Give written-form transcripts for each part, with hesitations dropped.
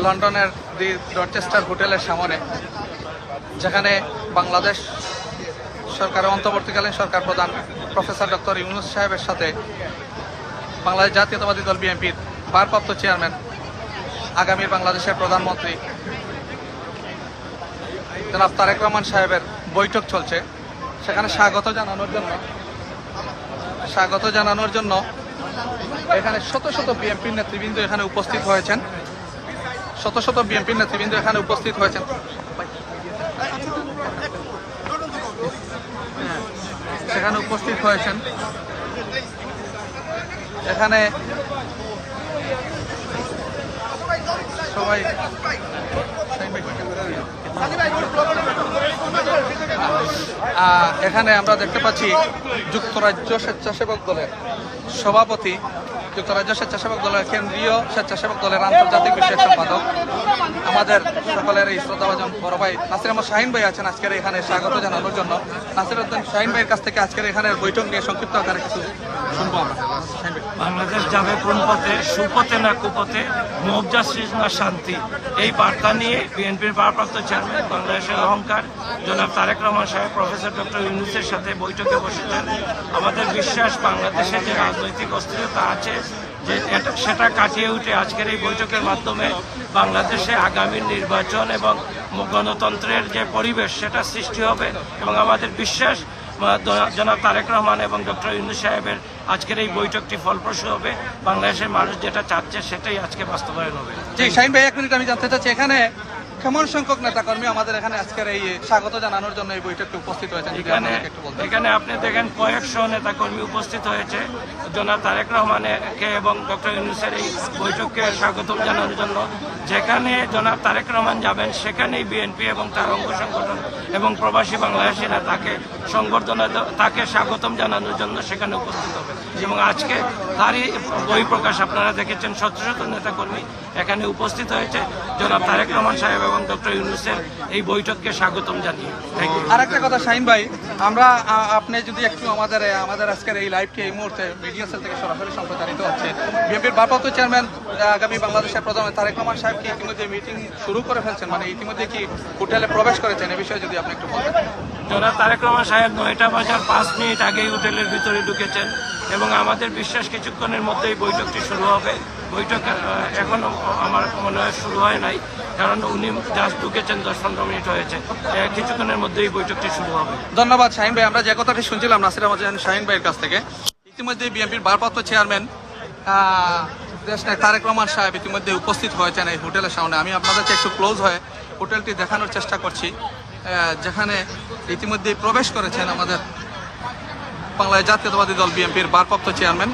লন্ডনের দি ডরচেস্টার হোটেলের সামনে, যেখানে বাংলাদেশ সরকারের অন্তর্বর্তীকালীন সরকার প্রধান প্রফেসর ডক্টর ইউনূস সাহেবের সাথে বাংলাদেশ জাতীয়তাবাদী দল বিএনপির ভারপ্রাপ্ত চেয়ারম্যান, আগামীর বাংলাদেশের প্রধানমন্ত্রী জনাব তারেক রহমান সাহেবের বৈঠক চলছে। সেখানে স্বাগত জানানোর জন্য এখানে শত শত বিএনপির নেতৃবৃন্দ এখানে উপস্থিত হয়েছেন। এখানে সবাই এখানে আমরা দেখতে পাচ্ছি যুক্তরাজ্য স্বেচ্ছাসেবক দলের সভাপতি, যুক্তরাজ্য স্বেচ্ছাসেবক দলের কেন্দ্রীয় স্বেচ্ছাসেবক দলের আন্তর্জাতিক বিষয়ক সম্পাদক, আমাদের সকলের এই শ্রদ্ধাভাজন বড় ভাই নাসির আহমদ শাহিন ভাই আছেন আজকের এখানে স্বাগত জানানোর জন্য। নাসির উদ্দিন শাহিন ভাইয়ের কাছ থেকে আজকের এখানে বৈঠক নিয়ে সংক্ষিপ্ত আকারে কিছু শুনবো আমরা। বাংলাদেশ যাবে কোন পথে, সুপথে না কুপথে, মুআফজা না শান্তি, এই বার্তা নিয়ে বিএনপির ভারপ্রাপ্ত চেয়ারম্যান, বাংলাদেশের অহংকার জনাব তারেক রহমান সাহেব প্রফেসর ডক্টর ইউনূসের সাথে বৈঠকে বসেছেন। আমাদের বিশ্বাস বাংলাদেশে যে রাজনৈতিক অস্থিরতা আছে যে সেটা কাটিয়ে উঠে আজকের এই বৈঠকের মাধ্যমে বাংলাদেশে আগামী নির্বাচন এবং গণতন্ত্রের যে পরিবেশ সেটা সৃষ্টি হবে এবং আমাদের বিশ্বাস জনাব তারেক রহমান এবং ডক্টর ইউনূস সাহেবের আজকের এই বৈঠকটি ফলপ্রসূ হবে। বাংলাদেশের মানুষ যেটা চাচ্ছে সেটাই আজকে বাস্তবায়ন হবে। জি শাহিন ভাই, এক মিনিট আমি জানতে চাচ্ছি, এখানে কেমন সংখ্যক নেতাকর্মী আমাদের এখানে আজকের এই স্বাগত জানানোর জন্য এই বৈঠকে উপস্থিত হয়েছেন? এখানে আপনি দেখেন কয়েকশো নেতাকর্মী উপস্থিত হয়েছে জনাব তারেক রহমানকে এবং ডক্টর ইউনূসের এই বৈঠককে স্বাগতম জানানোর জন্য। যেখানে জনাব তারেক রহমান যাবেন সেখানেই বিএনপি এবং তার অঙ্গ সংগঠন এবং প্রবাসী বাংলাদেশিরা তাকে স্বাগতম জানানোর জন্য সেখানে উপস্থিত হবে এবং আজকে তারই বহিঃপ্রকাশ আপনারা দেখেছেন। শত শত নেতাকর্মী এখানে উপস্থিত হয়েছে জনাব তারেক রহমান সাহেব এবং ডক্টর ইউনূসের এই বৈঠককে স্বাগতম জানিয়ে। আর একটা কথা শাহিন ভাই, আপনি যদি একটু আমাদের আজকের এই লাইভকে এই মুহূর্তে মিডিয়া সেল থেকে সরাসরি সম্প্রচারিত হচ্ছে, বিএনপির ভারপ্রাপ্ত চেয়ারম্যান আগামী বাংলাদেশের প্রধানমন্ত্রী তারেক রহমান সাহেব কি ইতিমধ্যে মিটিং শুরু করে ফেলছেন, মানে ইতিমধ্যে কি হোটেলে প্রবেশ করেছেন, এ বিষয়ে যদি আপনি একটু বলতেন। জনাব তারেক রহমান সাহেব 9:05 আগেই হোটেলের ভিতরে ঢুকেছেন এবং আমাদের বিশ্বাস কিছুক্ষণের মধ্যেই বৈঠকটি শুরু হবে। বৈঠক এখনো আমার মনে হয় শুরু হয় নাই, কারণ উনি জাস্ট ঢুকেছেন, 10-15 মিনিট হয়েছে। কিছুক্ষণের মধ্যেই বৈঠকটি শুরু হবে। ধন্যবাদ শাহিন ভাই। আমরা যে কথাটি শুনছিলাম নাসির আহমদ শাহিন ভাইয়ের কাছ থেকে, ইতিমধ্যে বিএনপির ভারপ্রাপ্ত চেয়ারম্যান দেশনায়ক তারেক রহমান সাহেব ইতিমধ্যে উপস্থিত হয়েছেন এই হোটেলের সামনে। আমি আপনাদেরকে একটু ক্লোজ হয়ে হোটেলটি দেখানোর চেষ্টা করছি, যেখানে ইতিমধ্যে প্রবেশ করেছেন আমাদের বাংলাদেশ জাতীয়তাবাদী দল বিএনপির ভারপ্রাপ্ত চেয়ারম্যান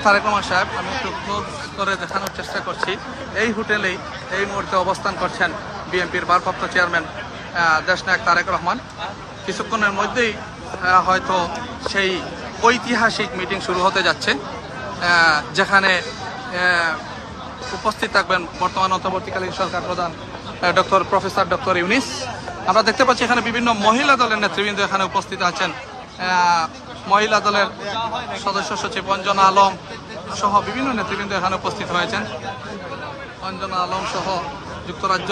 তারেক রহমান সাহেব। আমি একটু ক্লোজ করে দেখানোর চেষ্টা করছি। এই হোটেলেই এই মুহূর্তে অবস্থান করছেন বিএনপির ভারপ্রাপ্ত চেয়ারম্যান দেশনায়ক তারেক রহমান। কিছুক্ষণের মধ্যেই হয়তো সেই ঐতিহাসিক মিটিং শুরু হতে যাচ্ছে, যেখানে উপস্থিত থাকবেন বর্তমান অন্তর্বর্তীকালীন সরকার প্রধান প্রফেসর ডক্টর ইউনূস। আমরা দেখতে পাচ্ছি এখানে বিভিন্ন মহিলা দলের নেতৃবৃন্দ এখানে উপস্থিত আছেন। মহিলা দলের সদস্য সচিব অঞ্জনা আলম সহ বিভিন্ন নেতৃবৃন্দ এখানে উপস্থিত হয়েছেন। অঞ্জনা আলম সহ যুক্তরাজ্য